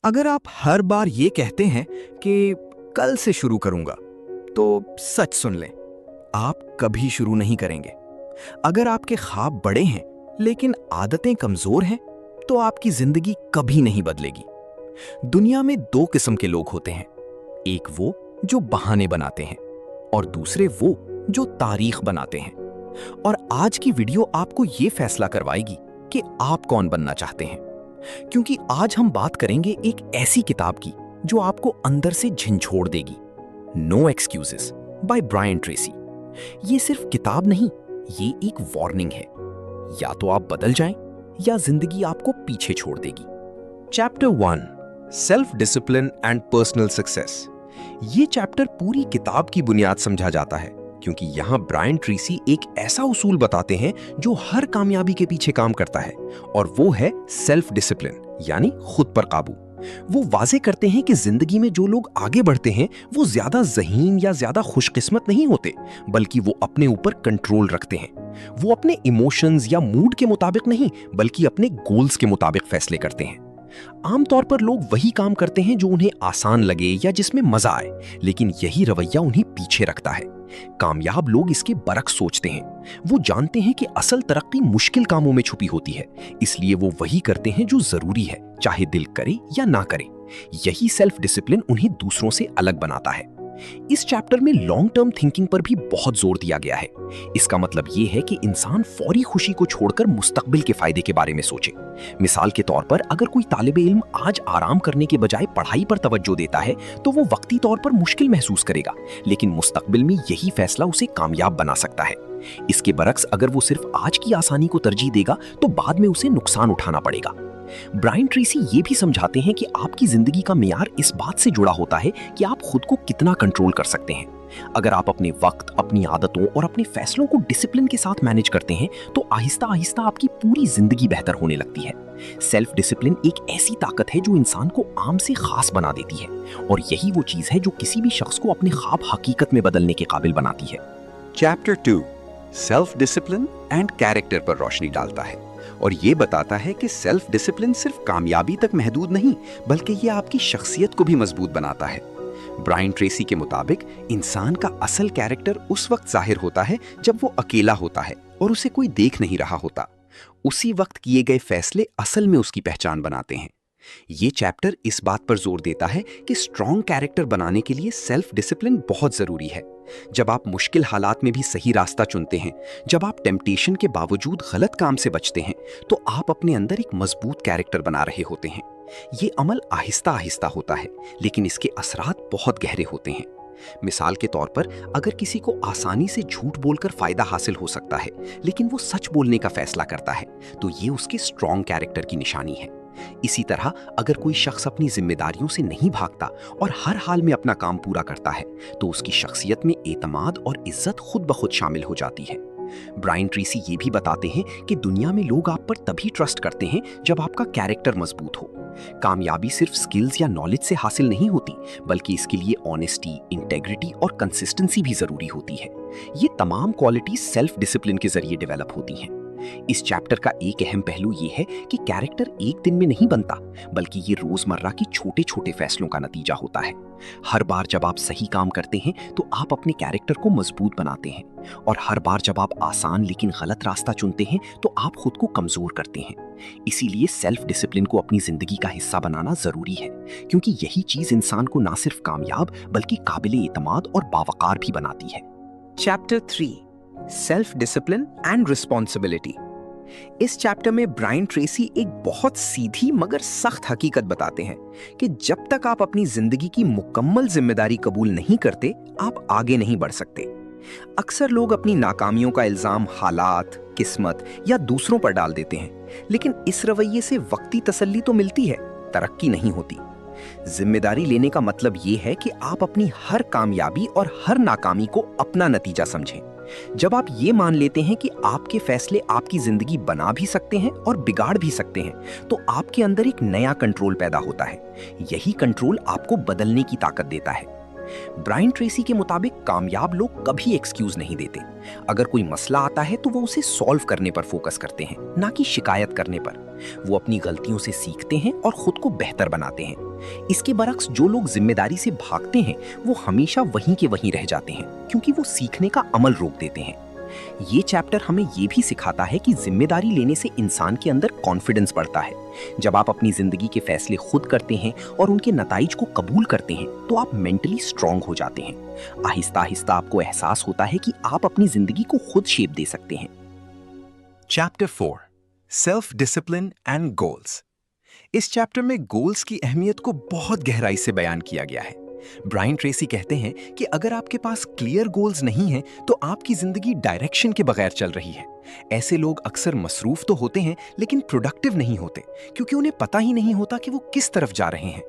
अगर आप हर बार ये कहते हैं कि कल से शुरू करूंगा, तो सच सुन लें, आप कभी शुरू नहीं करेंगे। अगर आपके ख्वाब बड़े हैं लेकिन आदतें कमजोर हैं, तो आपकी जिंदगी कभी नहीं बदलेगी। दुनिया में दो किस्म के लोग होते हैं, एक वो जो बहाने बनाते हैं और दूसरे वो जो तारीख बनाते हैं। और आज की वीडियो आपको ये फैसला करवाएगी कि आप कौन बनना चाहते हैं, क्योंकि आज हम बात करेंगे एक ऐसी किताब की जो आपको अंदर से झंझोड़ देगी। No excuses by Brian Tracy. ये सिर्फ किताब नहीं, ये एक वार्निंग है। या तो आप बदल जाएं या जिंदगी आपको पीछे छोड़ देगी। Chapter 1, self discipline and personal success. ये चैप्टर पूरी किताब की बुनियाद समझा जाता है, क्योंकि यहाँ ब्रायन ट्रेसी एक ऐसा उसूल बताते हैं जो हर कामयाबी के पीछे काम करता है, और वो है सेल्फ डिसिप्लिन, यानी खुद पर काबू। वो वाजे करते हैं कि जिंदगी में जो लोग आगे बढ़ते हैं वो ज्यादा ज़हीन या ज्यादा खुशकिस्मत नहीं होते, बल्कि वो अपने ऊपर कंट्रोल रखते हैं। वो अपने इमोशंस या मूड के मुताबिक नहीं, बल्कि अपने गोल्स के मुताबिक फैसले करते हैं। आमतौर पर लोग वही काम करते हैं जो उन्हें आसान लगे या जिसमें मजा आए, लेकिन यही रवैया उन्हें पीछे रखता है। कामयाब लोग इसके बरक्स सोचते हैं। वो जानते हैं कि असल तरक्की मुश्किल कामों में छुपी होती है, इसलिए वो वही करते हैं जो जरूरी है, चाहे दिल करे या ना करे। यही सेल्फ डिसिप्लिन उन्हें दूसरों से अलग बनाता है। इस चैप्टर में लॉन्ग टर्म थिंकिंग पर भी बहुत जोर दिया गया है। इसका मतलब ये है कि इंसान फौरी खुशी को छोड़कर मुस्तकबिल के फायदे के बारे में सोचे। मिसाल के तौर पर, अगर कोई तालिबे इल्म आज आराम करने के बजाय पढ़ाई पर तवज्जो देता है, तो वो वक्ती तौर पर मुश्किल महसूस करेगा, लेकिन मुस्तकबिल में यही फैसला उसे कामयाब बना सकता है। इसके बरक्स, अगर वो सिर्फ आज की आसानी को तरजीह देगा, तो बाद में उसे नुकसान उठाना पड़ेगा। ब्रायन ट्रेसी ये भी समझाते हैं कि आपकी जिंदगी का मियार इस बात से जुड़ा होता है कि आप खुद को कितना कंट्रोल कर सकते हैं। अगर आप अपने वक्त, अपनी आदतों और अपने फैसलों को डिसिप्लिन के साथ मैनेज करते हैं, तो आहिस्ता आहिस्ता आपकी पूरी जिंदगी बेहतर होने लगती है। सेल्फ डिसिप्लिन एक ऐसी ताकत है जो इंसान को आम से खास बना देती है, और यही वो चीज है जो किसी भी शख्स को अपने ख्वाब हकीकत में बदलने के काबिल बनाती है। Chapter 2, self discipline and character पर रोशनी डालता है, और ये बताता है कि सेल्फ डिसिप्लिन सिर्फ कामयाबी तक महदूद नहीं, बल्कि ये आपकी शख्सियत को भी मजबूत बनाता है। ब्रायन ट्रेसी के मुताबिक इंसान का असल कैरेक्टर उस वक्त जाहिर होता है जब वो अकेला होता है और उसे कोई देख नहीं रहा होता। उसी वक्त किए गए फैसले असल में उसकी पहचान बनाते हैं। ये चैप्टर इस बात पर जोर देता है कि स्ट्रॉन्ग कैरेक्टर बनाने के लिए सेल्फ डिसिप्लिन बहुत जरूरी है। जब आप मुश्किल हालात में भी सही रास्ता चुनते हैं, जब आप टेम्पटेशन के बावजूद गलत काम से बचते हैं, तो आप अपने अंदर एक मजबूत कैरेक्टर बना रहे होते हैं। ये अमल आहिस्ता आहिस्ता होता है, लेकिन इसके असरात बहुत गहरे होते हैं। मिसाल के तौर पर, अगर किसी को आसानी से झूठ बोलकर फायदा हासिल हो सकता है, लेकिन वो सच बोलने का फैसला करता है, तो ये उसके स्ट्रॉन्ग कैरेक्टर की निशानी है। इसी तरह, अगर कोई शख्स अपनी जिम्मेदारियों से नहीं भागता और हर हाल में अपना काम पूरा करता है, तो उसकी शख्सियत में एतमाद और इज्जत खुद ब खुद शामिल हो जाती है। ब्रायन ट्रेसी ये भी बताते हैं कि दुनिया में लोग आप पर तभी ट्रस्ट करते हैं जब आपका कैरेक्टर मजबूत हो। कामयाबी सिर्फ स्किल्स या नॉलेज से हासिल नहीं होती, बल्कि इसके लिए ऑनेस्टी, इंटेग्रिटी और कंसिस्टेंसी भी जरूरी होती है। ये तमाम क्वालिटीज सेल्फ डिसिप्लिन के जरिए डेवलप होती हैं। इस चैप्टर का एक अहम पहलू ये है कि कैरेक्टर एक दिन में नहीं बनता, बल्कि ये रोजमर्रा की छोटे छोटे फैसलों का नतीजा होता है। हर बार जब आप सही काम करते हैं, तो आप अपने कैरेक्टर को मजबूत बनाते हैं, और हर बार जब आप आसान लेकिन गलत रास्ता चुनते हैं, तो आप खुद को कमजोर करते हैं। इसीलिए सेल्फ डिसिप्लिन को अपनी जिंदगी का हिस्सा बनाना जरूरी है, क्योंकि यही चीज इंसान को ना सिर्फ कामयाब बल्कि काबिल एतमाद और बावकार भी बनाती है। Chapter 3, self discipline and responsibility. इस चैप्टर में ब्रायन ट्रेसी एक बहुत सीधी मगर सख्त हकीकत बताते हैं कि जब तक आप अपनी जिंदगी की मुकम्मल जिम्मेदारी कबूल नहीं करते, आप आगे नहीं बढ़ सकते। अक्सर लोग अपनी नाकामियों का इल्जाम हालात, किस्मत या दूसरों पर डाल देते हैं, लेकिन इस रवैये से वक्ती तसल्ली तो मिलती है, तरक्की नहीं होती। जिम्मेदारी लेने का मतलब ये है कि आप अपनी हर कामयाबी और हर नाकामी को अपना नतीजा समझें। जब आप ये मान लेते हैं कि आपके फैसले आपकी जिंदगी बना भी सकते हैं और बिगाड़ भी सकते हैं, तो आपके अंदर एक नया कंट्रोल पैदा होता है। यही कंट्रोल आपको बदलने की ताकत देता है। ब्रायन ट्रेसी के मुताबिक कामयाब लोग कभी एक्सक्यूज नहीं देते। अगर कोई मसला आता है तो वो उसे सॉल्व करने पर फोकस करते हैं, ना कि शिकायत करने पर। वो अपनी गलतियों से सीखते हैं और खुद को बेहतर बनाते हैं। इसके बरक्स जो लोग जिम्मेदारी से भागते हैं वो हमेशा वहीं के वहीं रह जाते हैं, क्योंकि वो सीखने का अमल रोक देते हैं। ये चैप्टर हमें ये भी सिखाता है कि जिम्मेदारी लेने से इंसान के अंदर कॉन्फिडेंस बढ़ता है। जब आप अपनी जिंदगी के फैसले खुद करते हैं और उनके नताइज को कबूल करते हैं तो आप मेंटली स्ट्रांग हो जाते हैं। आहिस्ता आहिस्ता आपको एहसास होता है कि आप अपनी जिंदगी को खुद शेप दे सकते हैं। Chapter 4 self discipline and goals. इस चैप्टर में गोल्स की अहमियत को बहुत गहराई से बयान किया गया है। ब्रायन ट्रेसी कहते हैं कि अगर आपके पास क्लियर गोल्स नहीं हैं तो आपकी जिंदगी डायरेक्शन के बगैर चल रही है। ऐसे लोग अक्सर मसरूफ तो होते हैं लेकिन प्रोडक्टिव नहीं होते, क्योंकि उन्हें पता ही नहीं होता कि वो किस तरफ जा रहे हैं।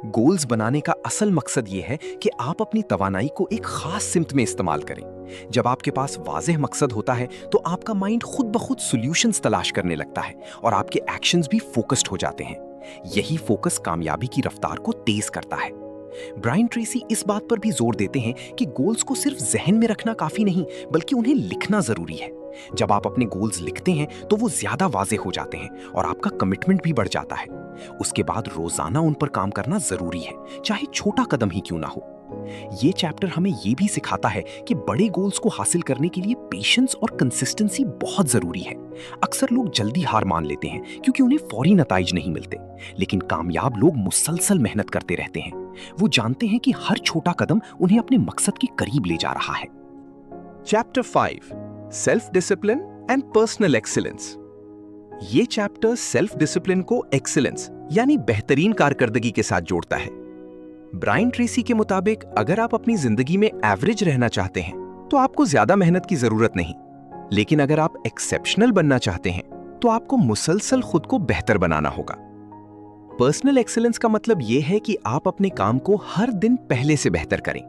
गोल्स बनाने का असल मकसद ये है कि आप अपनी तवानाई को एक खास सिमत में इस्तेमाल करें। जब आपके पास वाज़ेह मकसद होता है तो आपका माइंड खुद ब खुद सॉल्यूशंस तलाश करने लगता है और आपके एक्शंस भी फोकस्ड हो जाते हैं। यही फोकस कामयाबी की रफ्तार को तेज करता है। ब्रायन ट्रेसी इस बात पर भी जोर देते हैं कि गोल्स को सिर्फ जहन में रखना काफी नहीं, बल्कि उन्हें लिखना जरूरी है। जब आप अपने गोल्स लिखते हैं तो वो ज्यादा वाज़े हो जाते हैं और आपका कमिटमेंट भी बढ़ जाता है। उसके बाद रोजाना उन पर काम करना जरूरी है, चाहे छोटा कदम ही क्यों ना हो। ये चैप्टर हमें ये भी सिखाता है कि बड़े गोल्स को हासिल करने के लिए पेशेंस और कंसिस्टेंसी बहुत जरूरी है। अक्सर लोग जल्दी हार मान लेते हैं क्योंकि उन्हें फौरी नताइज नहीं मिलते, लेकिन कामयाब लोग मुसलसल मेहनत करते रहते हैं। वो जानते हैं कि हर छोटा कदम उन्हें अपने मकसद के करीब ले जा रहा है। Chapter 5 self discipline and personal excellence. ये चैप्टर सेल्फ डिसिप्लिन को एक्सीलेंस यानी बेहतरीन कारकर्दगी के साथ जोड़ता है। ब्रायन ट्रेसी के मुताबिक अगर आप अपनी जिंदगी में एवरेज रहना चाहते हैं तो आपको ज्यादा मेहनत की जरूरत नहीं, लेकिन अगर आप एक्सेप्शनल बनना चाहते हैं तो आपको मुसलसल खुद को बेहतर बनाना होगा। पर्सनल एक्सीलेंस का मतलब यह है कि आप अपने काम को हर दिन पहले से बेहतर करें।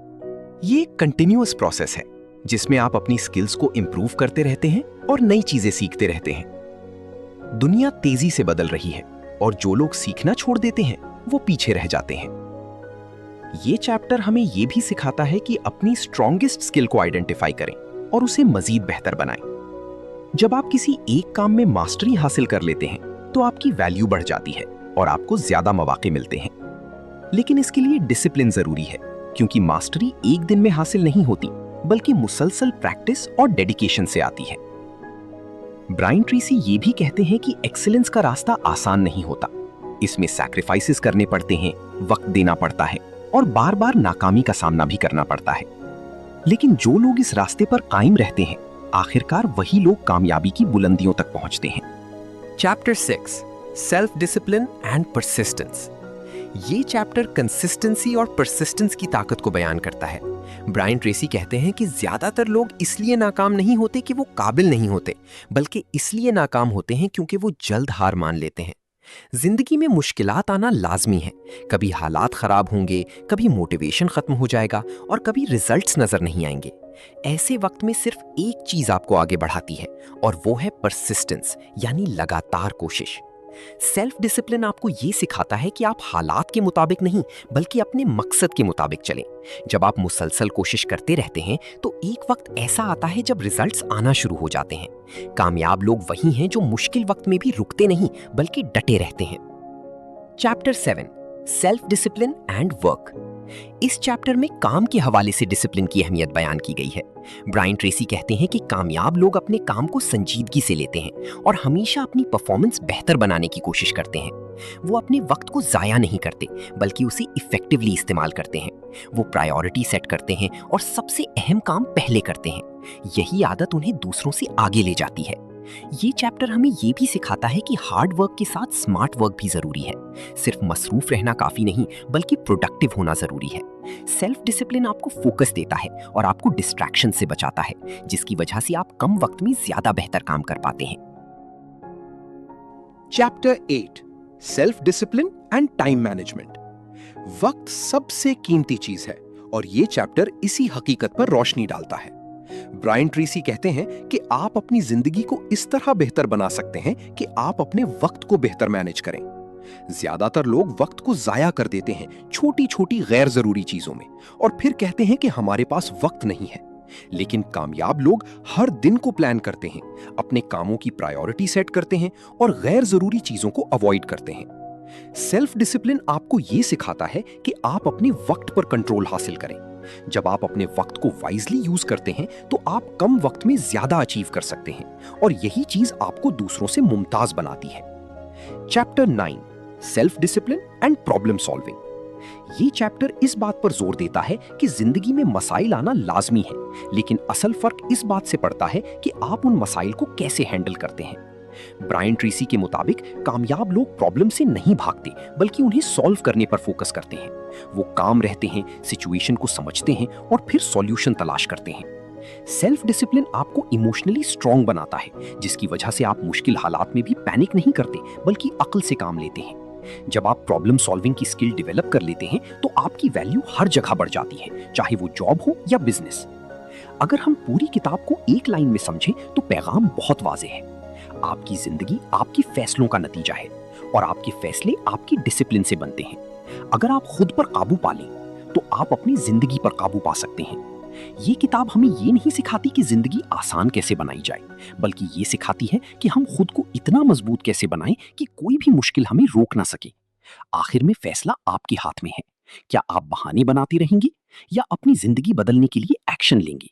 ये एक कंटिन्यूअस प्रोसेस है जिसमें आप अपनी स्किल्स को इंप्रूव करते रहते हैं और नई चीजें सीखते रहते हैं। दुनिया तेजी से बदल रही है और जो लोग सीखना छोड़ देते हैं वो पीछे रह जाते हैं। ये चैप्टर हमें यह भी सिखाता है कि अपनी स्ट्रॉन्गेस्ट स्किल को आइडेंटिफाई करें और उसे मजीद बेहतर बनाएं। जब आप किसी एक काम में मास्टरी हासिल कर लेते हैं तो आपकी वैल्यू बढ़ जाती है और आपको ज्यादा मौके मिलते हैं। लेकिन इसके लिए डिसिप्लिन जरूरी है, क्योंकि मास्टरी एक दिन में हासिल नहीं होती, बल्कि मुसलसल प्रैक्टिस और डेडिकेशन से आती है। ब्रायन ट्रेसी ये भी कहते हैं कि एक्सीलेंस का रास्ता आसान नहीं होता। इसमें सैक्रिफाइसेस करने पड़ते हैं, वक्त देना पड़ता है और बार बार नाकामी का सामना भी करना पड़ता है। लेकिन जो लोग इस रास्ते पर कायम रहते हैं, आखिरकार वही लोग कामयाबी की बुलंदियों तक पहुंचते हैं। Chapter 6 self discipline and persistence. ये चैप्टर कंसिस्टेंसी और परसिस्टेंस की ताकत को बयान करता है। ब्रायन ट्रेसी कहते हैं कि ज्यादातर लोग इसलिए नाकाम नहीं होते कि वो काबिल नहीं होते, बल्कि इसलिए नाकाम होते हैं क्योंकि वो जल्द हार मान लेते हैं। जिंदगी में मुश्किलात आना लाजमी है। कभी हालात खराब होंगे, कभी मोटिवेशन खत्म हो जाएगा और कभी रिजल्ट्स नजर नहीं आएंगे। ऐसे वक्त में सिर्फ एक चीज आपको आगे बढ़ाती है और वो है परसिस्टेंस, यानी लगातार कोशिश। सेल्फ डिसिप्लिन आपको ये सिखाता है कि आप हालात के मुताबिक नहीं, बल्कि अपने मकसद के मुताबिक चलें। जब आप मुसलसल कोशिश करते रहते हैं तो एक वक्त ऐसा आता है जब रिजल्ट्स आना शुरू हो जाते हैं। कामयाब लोग वही हैं जो मुश्किल वक्त में भी रुकते नहीं, बल्कि डटे रहते हैं। Chapter 7 self discipline and work. इस चैप्टर में काम के हवाले से डिसिप्लिन की अहमियत बयान की गई है। ब्रायन ट्रेसी कहते हैं कि कामयाब लोग अपने काम को संजीदगी से लेते हैं और हमेशा अपनी परफॉर्मेंस बेहतर बनाने की कोशिश करते हैं। वो अपने वक्त को जाया नहीं करते, बल्कि उसे इफेक्टिवली इस्तेमाल करते हैं। वो प्रायोरिटी सेट करते हैं और सबसे अहम काम पहले करते हैं। यही आदत उन्हें दूसरों से आगे ले जाती है। ये चैप्टर हमें ये भी सिखाता है कि हार्ड वर्क के साथ स्मार्ट वर्क भी जरूरी है। सिर्फ मसरूफ रहना काफी नहीं, बल्कि प्रोडक्टिव होना जरूरी है। सेल्फ डिसिप्लिन आपको फोकस देता है और आपको डिस्ट्रैक्शन से बचाता है, जिसकी वजह से आप कम वक्त में ज्यादा बेहतर काम कर पाते हैं। Chapter 8 self discipline and time management. वक्त सबसे कीमती चीज है और ये चैप्टर इसी हकीकत पर रोशनी डालता है। ब्रायन ट्रेसी कहते हैं कि आप अपनी जिंदगी को इस तरह बेहतर बना सकते हैं कि आप अपने वक्त को बेहतर मैनेज करें। ज्यादातर लोग वक्त को जाया कर देते हैं छोटी छोटी गैर जरूरी चीजों में और फिर कहते हैं कि हमारे पास वक्त नहीं है। लेकिन कामयाब लोग हर दिन को प्लान करते हैं, अपने कामों की प्रायोरिटी सेट करते हैं और गैर जरूरी चीजों को अवॉइड करते हैं। सेल्फ डिसिप्लिन आपको यह सिखाता है कि आप अपने वक्त पर कंट्रोल हासिल करें। जब आप अपने वक्त को वाइजली यूज करते हैं तो आप कम वक्त में ज्यादा अचीव कर सकते हैं और यही चीज आपको दूसरों से मुमताज बनाती है। Chapter 9, self discipline and problem solving. ये चैप्टर इस बात पर जोर देता है कि जिंदगी में मसाइल आना लाजमी है, लेकिन असल फर्क इस बात से पड़ता है कि आप उन मसाइल को कैसे हैंडल करते हैं। ब्रायन ट्रेसी के मुताबिक कामयाब लोग प्रॉब्लम से नहीं भागते बल्कि उन्हें सॉल्व करने पर फोकस करते हैं। वो काम रहते हैं, सिचुएशन को समझते हैं और फिर सॉल्यूशन तलाश करते हैं। सेल्फ डिसिप्लिन आपको इमोशनली स्ट्रांग बनाता है, जिसकी वजह से आप मुश्किल हालात में भी पैनिक नहीं करते बल्कि अक्ल से काम लेते हैं। जब आप प्रॉब्लम सॉल्विंग की स्किल डेवलप कर लेते हैं तो आपकी वैल्यू हर जगह बढ़ जाती है, चाहे वो जॉब हो या बिजनेस। अगर हम पूरी किताब को एक लाइन में समझें तो पैगाम बहुत वाज़े है। आपकी जिंदगी आपके फैसलों का नतीजा है और आपके फैसले आपकी डिसिप्लिन से बनते हैं। अगर आप खुद पर काबू पा लें तो आप अपनी जिंदगी पर काबू पा सकते हैं। ये किताब हमें ये नहीं सिखाती कि जिंदगी आसान कैसे बनाई जाए, बल्कि ये सिखाती है कि हम खुद को इतना मजबूत कैसे बनाएं कि कोई भी मुश्किल हमें रोक ना सके। आखिर में फैसला आपके हाथ में है। क्या आप बहाने बनाते रहेंगे या अपनी जिंदगी बदलने के लिए एक्शन लेंगे?